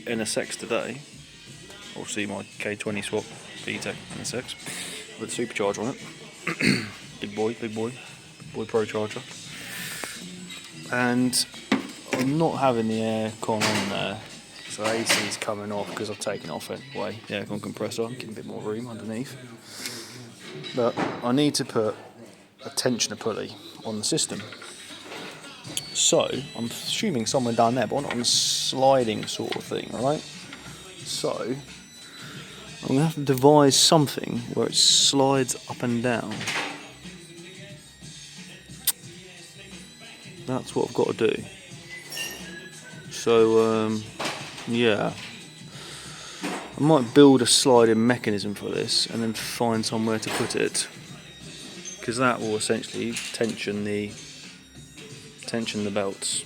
NSX today. Obviously my K20 swap VTEC NSX with Supercharger on it. big boy Pro Charger. And I'm not having the aircon on there, so AC is coming off because I've taken it off anyway. The aircon compressor, I'm getting a bit more room underneath. But I need to put a tensioner pulley on the system. So I'm assuming somewhere down there, but not on a sliding sort of thing, right? So I'm going to have to devise something where it slides up and down. That's what I've got to do. So yeah, I might build a sliding mechanism for this and then find somewhere to put it, because that will essentially tension the belts.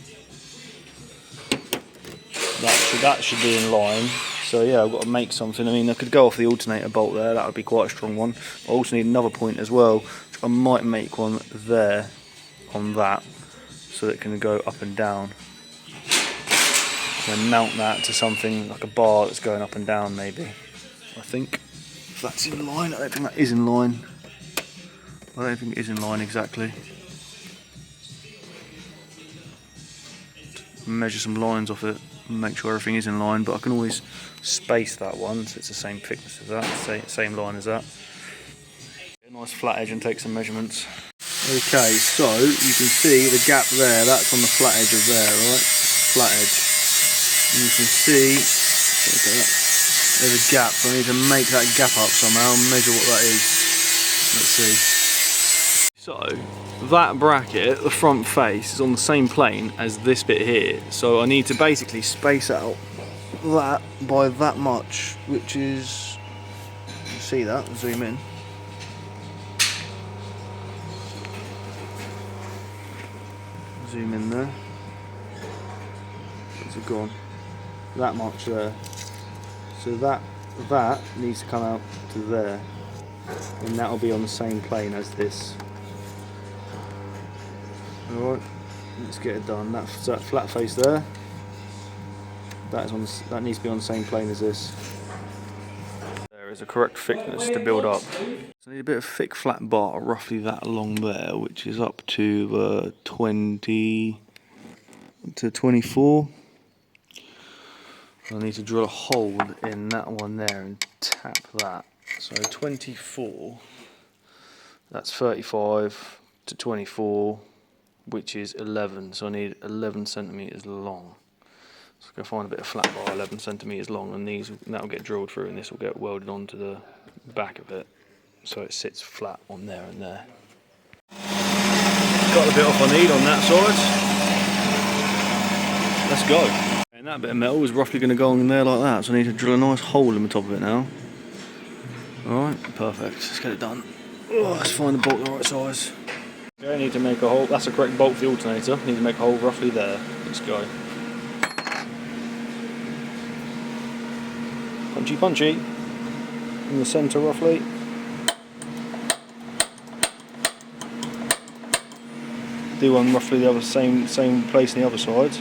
That should be in line. So yeah, I've got to make something. I mean, I could go off the alternator bolt there, that would be quite a strong one. I also need another point as well. I might make one there on that, so that it can go up and down. And mount that to something like a bar that's going up and down, maybe. I think if that's in line. I don't think that is in line. I don't think it is in line exactly. Measure some lines off it and make sure everything is in line, but I can always space that one so it's the same thickness as that, same line as that. Get a nice flat edge and take some measurements. Okay, so you can see the gap there, that's on the flat edge of there, right? Flat edge. And you can see there's a gap, so I need to make that gap up somehow and measure what that is. Let's see. So that bracket, the front face, is on the same plane as this bit here, so I need to basically space out that by that much, which is, you see that, zoom in. Zoom in there. Where's it gone? That much there. So that needs to come out to there, and that will be on the same plane as this. Alright, let's get it done. That flat face there, that needs to be on the same plane as this. There is a correct thickness to build up. So I need a bit of thick flat bar, roughly that long there, which is up to 20 to 24. I need to drill a hole in that one there and tap that. So 24, that's 35 to 24, which is 11. So I need 11 centimeters long. So I'm going to find a bit of flat bar 11 centimeters long, and that'll get drilled through, and this will get welded onto the back of it, so it sits flat on there and there. Got the bit off I need on that side. Let's go. And that bit of metal is roughly going to go in there like that, so I need to drill a nice hole in the top of it now. Alright, perfect. Let's get it done. Oh, let's find the bolt the right size. Okay, I need to make a hole. That's the correct bolt for the alternator. I need to make a hole roughly there. Let's go. Punchy punchy. In the centre roughly. Do one roughly the other same place on the other side.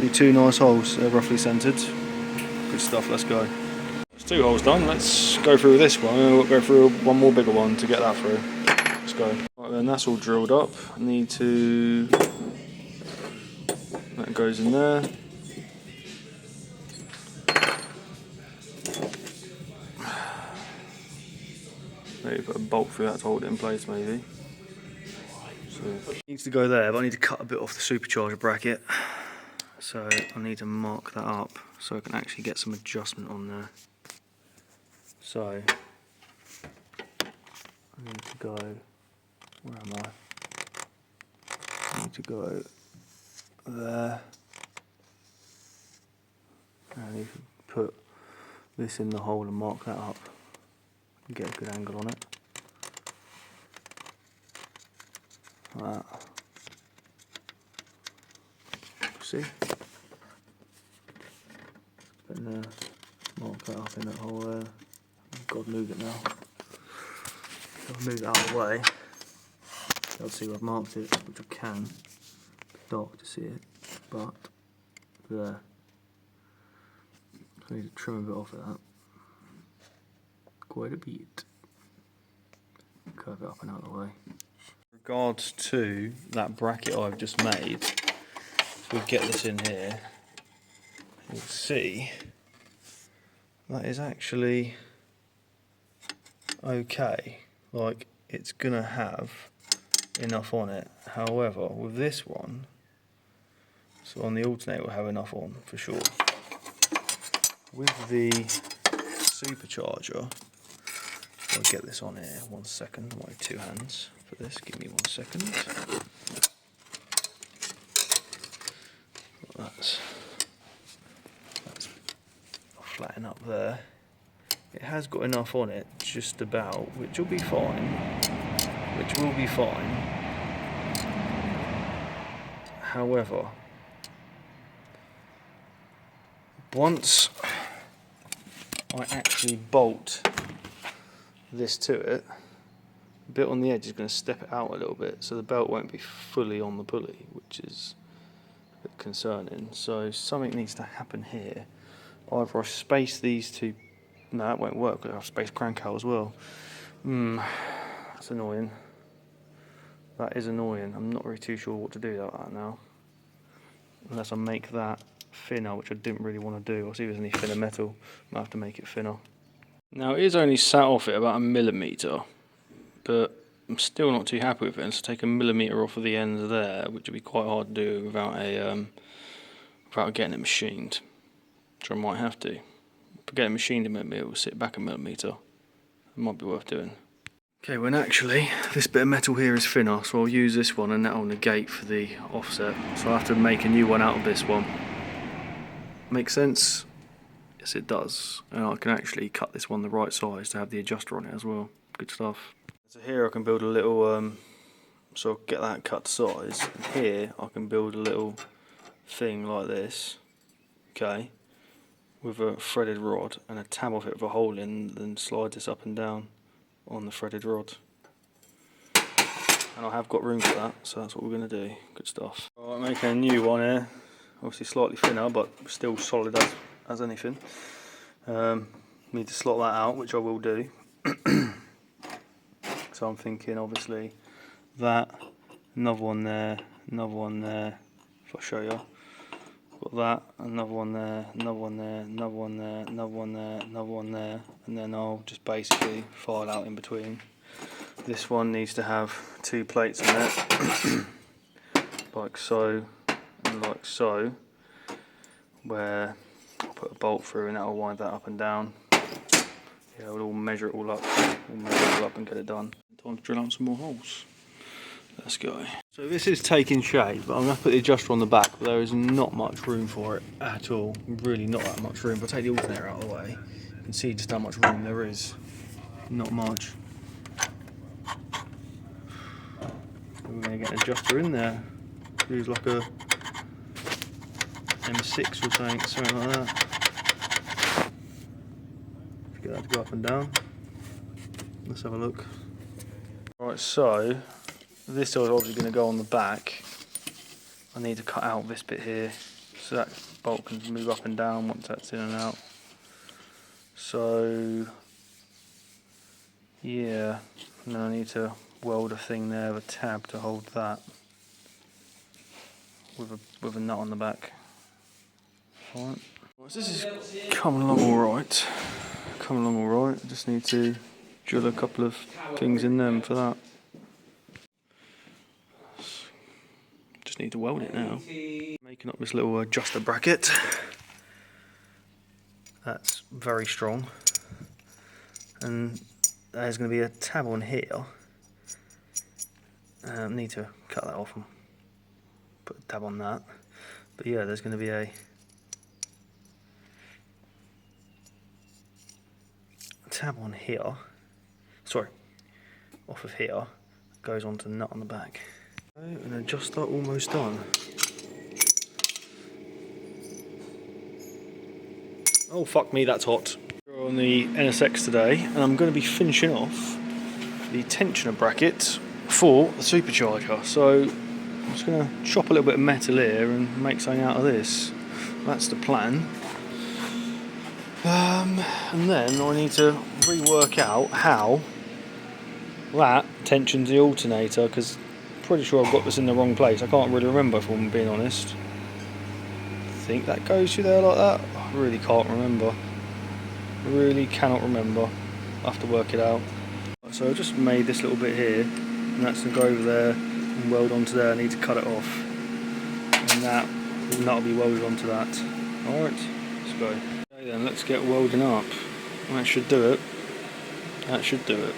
Do two nice holes, they're roughly centred. Good stuff, let's go. There's two holes done, let's go through this one, and we'll go through one more bigger one to get that through. Let's go. Right then, that's all drilled up. I need to... that goes in there. Maybe put a bolt through that to hold it in place maybe. So, it needs to go there, but I need to cut a bit off the supercharger bracket. So I need to mark that up so I can actually get some adjustment on there. So I need to go, where am I? I need to go there. And I need to put this in the hole and mark that up and get a good angle on it. Like that. See? And mark that up in that hole there. God, move it now. I'll move it out of the way. You'll see where I've marked it, which I can. It's dark to see it, but there. I need to trim a bit off of that. Quite a bit. Curve it up and out of the way. With regards to that bracket I've just made, if we get this in here, you'll see that is actually okay. Like, it's gonna have enough on it. However, with this one, so on the alternator we'll have enough on for sure. With the Supercharger, I'll get this on here. 1 second. I might have 2 hands for this. Give me 1 second. That's flatten up there. It has got enough on it, just about, which will be fine. Which will be fine. However, once I actually bolt this to it, the bit on the edge is going to step it out a little bit, so the belt won't be fully on the pulley, which is a bit concerning. So something needs to happen here. Either I space these two. No, that won't work because I've spaced crank out as well. That's annoying. That is annoying. I'm not really too sure what to do about that now. Unless I make that thinner, which I didn't really want to do. I'll see if there's any thinner metal. Might have to make it thinner. Now it is only sat off it about 1 millimetre, but I'm still not too happy with it. And so take 1 millimetre off of the ends there, which would be quite hard to do without without getting it machined. Which I might have to. If I get it machined a millimetre, it will sit back 1 millimetre. It might be worth doing. Okay, when actually this bit of metal here is thinner, so I'll use this one and that will negate for the offset. So I'll have to make a new one out of this one. Make sense? Yes, it does. And I can actually cut this one the right size to have the adjuster on it as well. Good stuff. So here I can build a little, so I'll get that cut to size. And here I can build a little thing like this, okay, with a threaded rod and a tab off it with a hole in, then slide this up and down on the threaded rod. And I have got room for that, so that's what we're going to do. Good stuff. Alright, making a new one here. Obviously slightly thinner, but still solid as anything. Need to slot that out, which I will do. So I'm thinking, obviously, that, another one there, another one there. If I show you, got that, another one there, another one there, another one there, another one there, another one there, and then I'll just basically file out in between. This one needs to have 2 plates in it, like so. Like so, where I'll put a bolt through and that'll wind that up and down. Yeah, we'll all measure it all up, and get it done. Time to drill out some more holes. Let's go. So this is taking shape, but I'm going to put the adjuster on the back, but there is not much room for it at all. Really not that much room. If I take the alternator out of the way, you can see just how much room there is. Not much. We're going to get an adjuster in there. Use like a M6 or something like that. Get that to go up and down. Let's have a look. Right, so this is obviously going to go on the back. I need to cut out this bit here so that bolt can move up and down once that's in and out. So yeah, and then I need to weld a thing there with a tab to hold that with a nut on the back. Alright. So this is coming along alright. Coming along alright. I just need to drill a couple of things in them for that. Just need to weld it now. Making up this little adjuster bracket. That's very strong. And there's going to be a tab on here. Need to cut that off and put a tab on that. But yeah, there's going to be a tab on here. Sorry, off of here. Goes onto the nut on the back. An adjuster almost done. Oh fuck me, that's hot. We're on the NSX today, and I'm going to be finishing off the tensioner bracket for the supercharger. So I'm just going to chop a little bit of metal here and make something out of this. That's the plan. And then I need to rework out how that tensions the alternator, because I'm pretty sure I've got this in the wrong place. I can't really remember, if I'm being honest. I think that goes through there like that. I really can't remember. I really cannot remember. I'll have to work it out. So I just made this little bit here, and that's going to go over there and weld onto there. I need to cut it off, and that'll be welded onto that. Alright, let's go. Okay then, let's get welding up. That should do it. That should do it.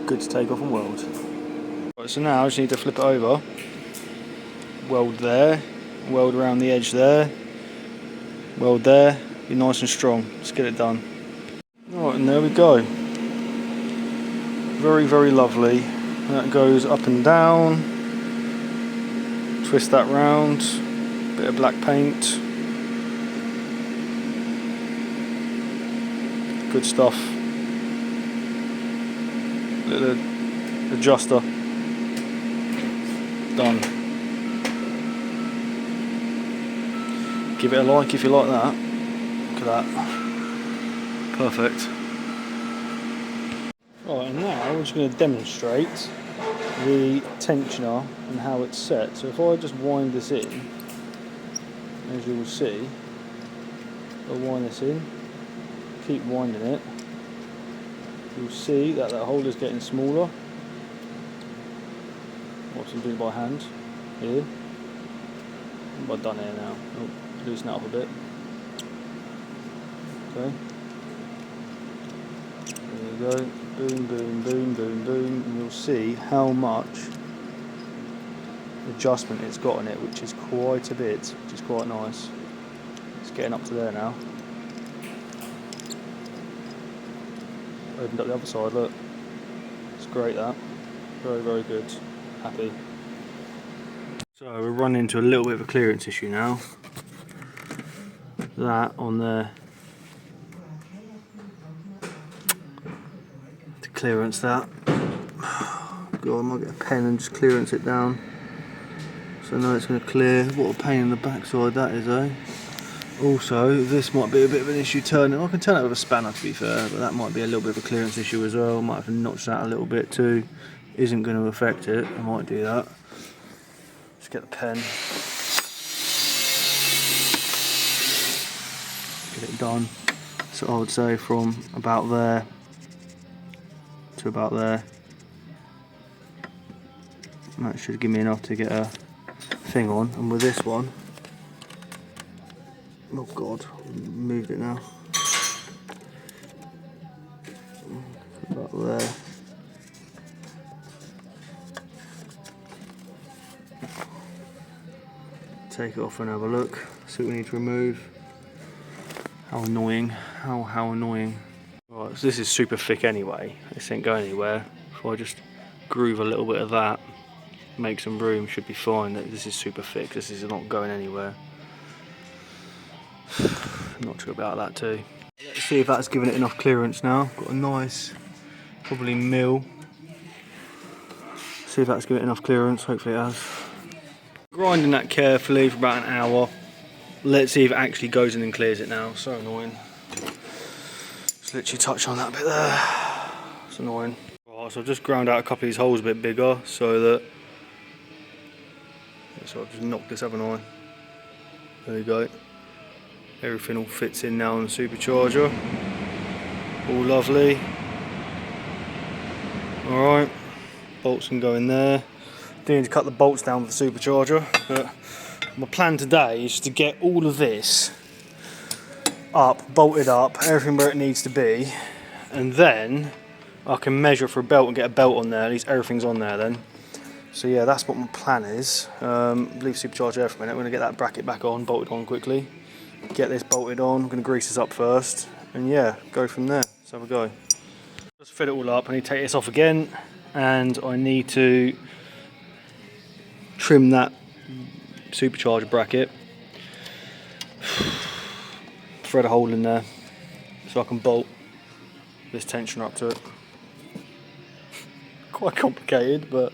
Good to take off and weld. Right, so now I just need to flip it over, weld there, weld around the edge there, weld there, be nice and strong. Let's get it done. Right, and there we go. Very, very lovely. That goes up and down. Twist that round. Bit of black paint. Good stuff. Little adjuster. Done. Give it a like if you like that. Look at that. Perfect. Right, and now we're just going to demonstrate the tensioner and how it's set. So if I just wind this in, as you will see, I'll wind this in, keep winding it, you'll see that that hole is getting smaller. What's I'm doing by hand here. What have I done here now? Oh, loosen that up a bit. Okay. There you go. Boom, boom, boom, boom, boom. And you'll see how much adjustment it's got in it, which is quite a bit, which is quite nice. It's getting up to there now. Opened up the other side, look. It's great that. Very, very good. Happy. So we're running into a little bit of a clearance issue now. That on there. To clearance that. God, I might get a pen and just clearance it down. So now it's going to clear. What a pain in the backside that is, eh? Also, this might be a bit of an issue turning. I can turn it with a spanner to be fair, but that might be a little bit of a clearance issue as well. Might have to notch that a little bit too. Isn't going to affect it. I might do that. Just get the pen. Get it done. So I would say from about there to about there. And that should give me enough to get a thing on. And with this one, oh god, moved it now. Put that there. Take it off and have a look. See what we need to remove. How annoying. How annoying. Right, so this is super thick anyway. This ain't going anywhere. If I just groove a little bit of that, make some room, should be fine. This is super thick. This is not going anywhere. Not sure about that too. Let's see if that's given it enough clearance now. Got a nice, probably mill. See if that's given it enough clearance. Hopefully it has. Grinding that carefully for about an hour. Let's see if it actually goes in and clears it now. So annoying. Just literally touch on that bit there. It's annoying. Right, so I've just ground out a couple of these holes a bit bigger so that. So I've just knocked this, haven't I? There you go. Everything all fits in now on the Supercharger. All lovely. Alright. Bolts can go in there. Do need to cut the bolts down for the Supercharger, but my plan today is to get all of this up, bolted up, everything where it needs to be, and then I can measure for a belt and get a belt on there. At least everything's on there then. So yeah, that's what my plan is. Leave Supercharger there for a minute. I'm going to get that bracket back on, bolted on quickly. Get this bolted on. I'm going to grease this up first, and yeah, go from there. Let's have a go. Just fit it all up. I need to take this off again, and I need to trim that Supercharger bracket, thread a hole in there so I can bolt this tensioner up to it. Quite complicated, but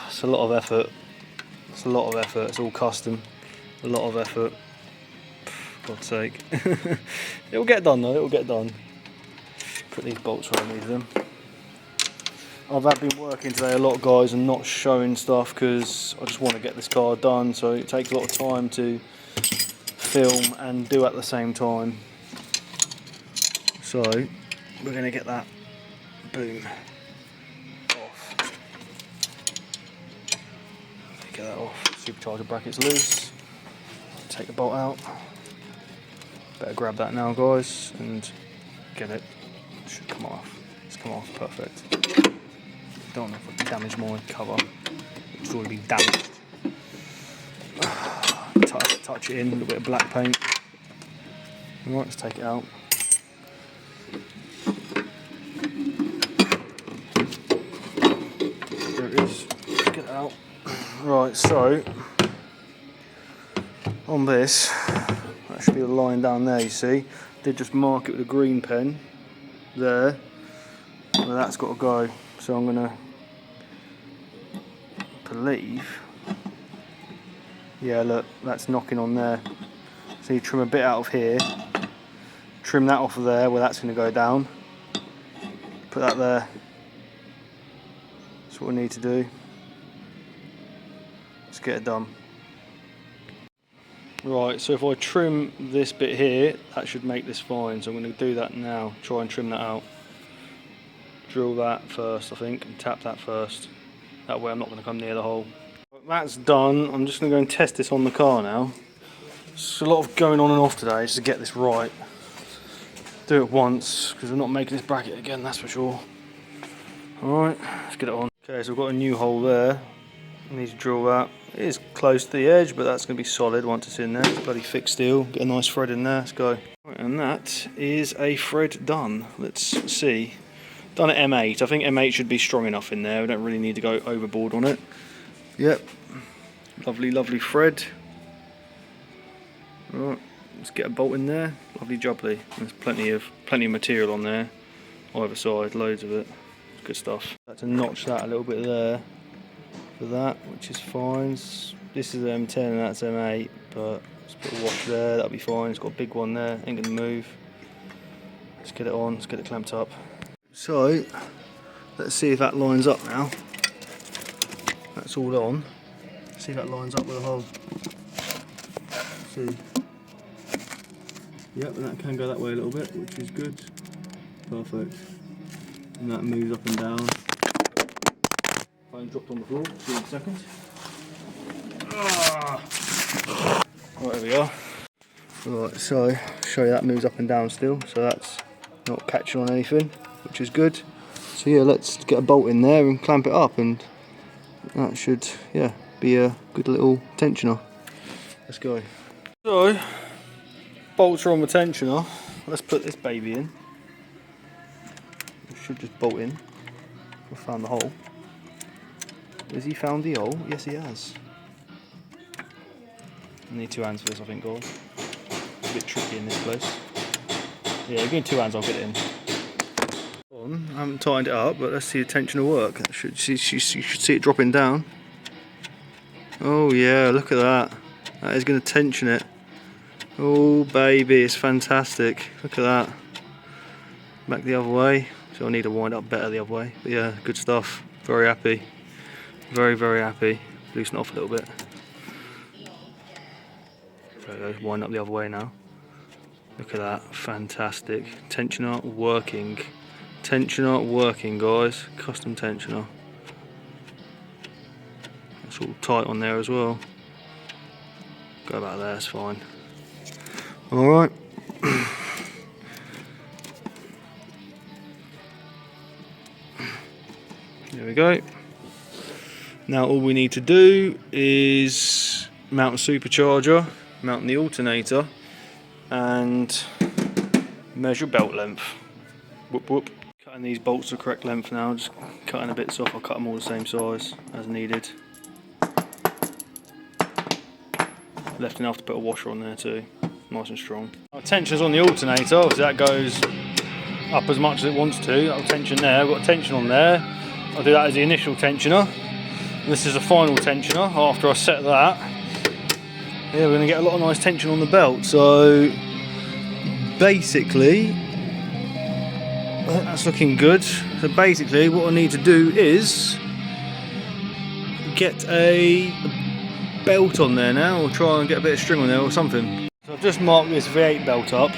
it's a lot of effort. It's a lot of effort. It's all custom. A lot of effort. God's sake. It'll get done though. It'll get done. Put these bolts where I need them. I've been working today a lot, guys, and not showing stuff because I just want to get this car done, so it takes a lot of time to film and do at the same time. So we're going to get that boom off. Get that off. Supercharger bracket's loose. Take the bolt out. Better grab that now, guys, and get it. It should come off. It's come off perfect. Don't know if I can damage my cover. It's already been damaged. Touch it in, a little bit of black paint. Alright, let's take it out. There it is. Let's get it out. Right, so on this, that should be the line down there, you see. Did just mark it with a green pen there. Well, that's got to go. So I'm going to believe, yeah, look, that's knocking on there. So you trim a bit out of here, trim that off of there where that's going to go down, put that there. That's what we need to do. Let's get it done. Right, so if I trim this bit here, that should make this fine. So I'm going to do that now, try and trim that out. Drill that first, I think, and tap that first. That way I'm not going to come near the hole. That's done. I'm just going to go and test this on the car now. There's a lot of going on and off today just to get this right. Do it once, because I'm not making this bracket again, that's for sure. Alright, let's get it on. Okay, so I've got a new hole there. I need to drill that. It is close to the edge, but that's going to be solid once it's in there. It's bloody thick steel. Get a nice thread in there. Let's go. Right, and that is a thread done. Let's see. Done at M8. I think M8 should be strong enough in there. We don't really need to go overboard on it. Yep. Lovely, lovely thread. Right, let's get a bolt in there. Lovely jubbly. There's plenty of material on there. Either side, loads of it. It's good stuff. I had to notch that a little bit there for that, which is fine. This is M10 and that's M8, but let's put a wash there. That'll be fine. It's got a big one there. Ain't gonna move. Let's get it on. Let's get it clamped up. So, let's see if that lines up now. That's all on. See if that lines up with the hole. See. Yep, and that can go that way a little bit, which is good. Perfect. And that moves up and down. Phone dropped on the floor. See you in a second. Ah. Right, there we are. Right, so show you that moves up and down still, so that's not catching on anything, which is good. So yeah, let's get a bolt in there and clamp it up, and that should, yeah, be a good little tensioner. Let's go. So, bolts are on the tensioner. Let's put this baby in. It should just bolt in. I found the hole. Has he found the hole? Yes, he has. I need 2 hands for this, I think, guys. It's a bit tricky in this place. Yeah, give me 2 hands, I'll get it in. I haven't tightened it up, but let's see the tensioner work. You should see it dropping down. Oh yeah, look at that. That is going to tension it. Oh baby, it's fantastic. Look at that. Back the other way. So I need to wind up better the other way. But yeah, good stuff. Very happy. Very, very happy. Loosen it off a little bit. There we go, wind up the other way now. Look at that, fantastic. Tensioner working. Tensioner working, guys. Custom tensioner. It's all tight on there as well. Go about there, it's fine. Alright. There we go. Now all we need to do is mount a supercharger, mount the alternator, and measure belt length. Whoop whoop. Cutting these bolts the correct length now, just cutting the bits off. I'll cut them all the same size as needed. Left enough to put a washer on there too, nice and strong. Our tension's on the alternator, obviously that goes up as much as it wants to. I'll tension there, I've got a tension on there. I'll do that as the initial tensioner. And this is the final tensioner. After I set that, yeah, we're going to get a lot of nice tension on the belt. So basically, that's looking good. So basically what I need to do is get a belt on there now, or try and get a bit of string on there or something. So I've just marked this V8 belt up.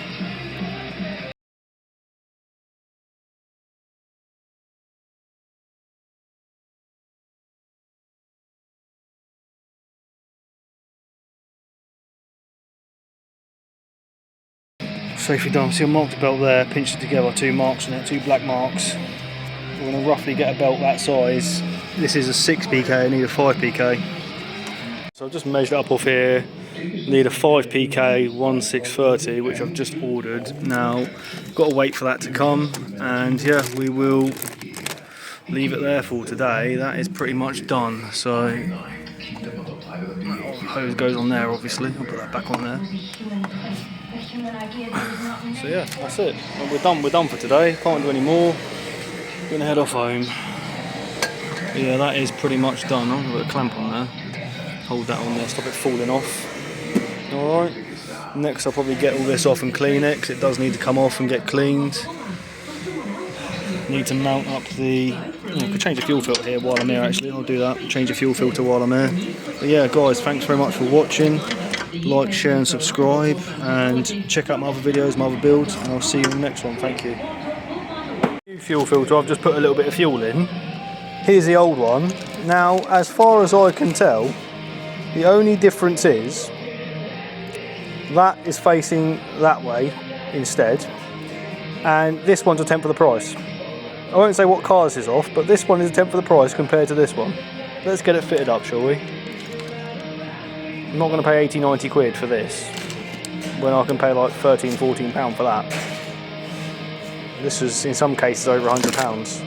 Safely done. See, I marked the belt there, pinched it together, 2 marks on it, 2 black marks. We're going to roughly get a belt that size. This is a 6 PK, I need a 5 PK. So I've just measured up off here, need a 5 PK 1630, which I've just ordered. Now, got to wait for that to come, and yeah, we will leave it there for today. That is pretty much done. So, hose goes on there, obviously. I'll put that back on there. So yeah, that's it. Well, we're done for today. Can't do any more. Gonna head off home. But yeah, that is pretty much done. I'm gonna put a clamp on there. Hold that on there, stop it falling off. Alright. Next I'll probably get all this off and clean it, because it does need to come off and get cleaned. Need to mount up the... I could change the fuel filter here while I'm here actually. I'll do that. Change the fuel filter while I'm here. But yeah guys, thanks very much for watching. Like, share and subscribe, and check out my other videos, my other builds, and I'll see you in the next one. Thank you. New fuel filter, I've just put a little bit of fuel in. Here's the old one. Now, as far as I can tell, the only difference is that is facing that way instead, and this one's a tenth of the price. I won't say what car this is off, but this one is a tenth of the price compared to this one. Let's get it fitted up, shall we? I'm not going to pay 80-90 quid for this when I can pay like £13-14 for that. This was in some cases over £100.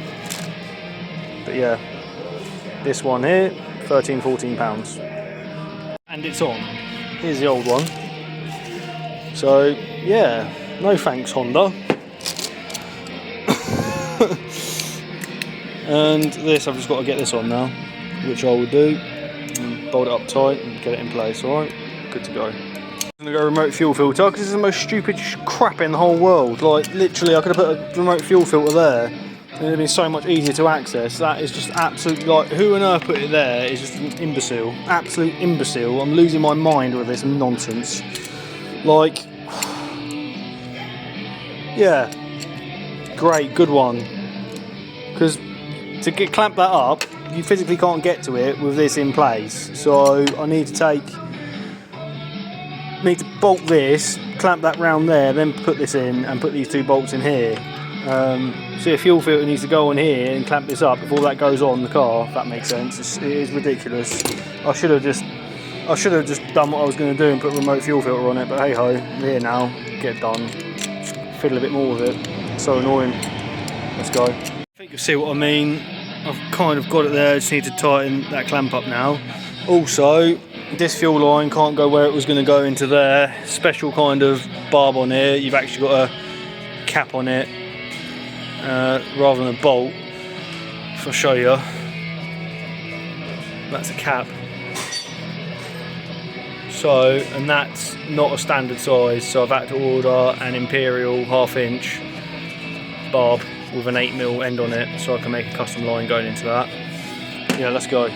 But yeah, this one here, £13-14. And it's on. Here's the old one. So yeah, no thanks Honda. And this, I've just got to get this on now, which I will do. Bolt it up tight and get it in place, alright? Good to go. I'm going to go remote fuel filter, because this is the most stupid crap in the whole world. Like, literally, I could have put a remote fuel filter there, and it would have been so much easier to access. That is just absolute, like, who on earth put it there is just an imbecile. Absolute imbecile. I'm losing my mind with this nonsense. Like, yeah. Great, good one. Because to clamp that up, you physically can't get to it with this in place. So I need to bolt this, clamp that round there, then put this in and put these 2 bolts in here. So your fuel filter needs to go on here and clamp this up before that goes on the car, if that makes sense. It is ridiculous. I should have just done what I was going to do and put a remote fuel filter on it, but hey ho, I'm here now, get it done. Fiddle a bit more with it. It's so annoying. Let's go. I think you'll see what I mean. I've kind of got it there, I just need to tighten that clamp up now. Also, this fuel line can't go where it was going to go into there. Special kind of barb on here. You've actually got a cap on it rather than a bolt. If I show you, that's a cap. So, and that's not a standard size, so I've had to order an Imperial 1/2 inch barb with an 8mm end on it, so I can make a custom line going into that. Yeah, let's go.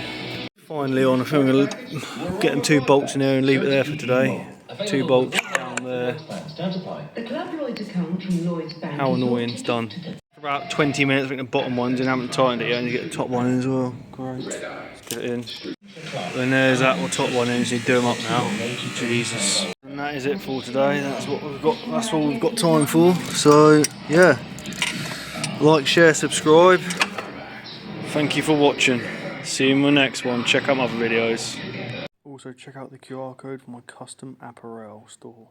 Finally on, I think I'm going to get them 2 bolts in there and leave it there for today. 2 bolts down there. How annoying, it's done. For about 20 minutes, I think the bottom one's in, I haven't tightened it yet, and you get the top one in as well. Great. Let's get it in. And there's that top one in, so you do them up now. Jesus. And that is it for today, that's what we've got, that's all we've got time for. So, yeah. Like, share, subscribe. Thank you for watching. See you in my next one. Check out my other videos. Also check out the QR code for my custom apparel store.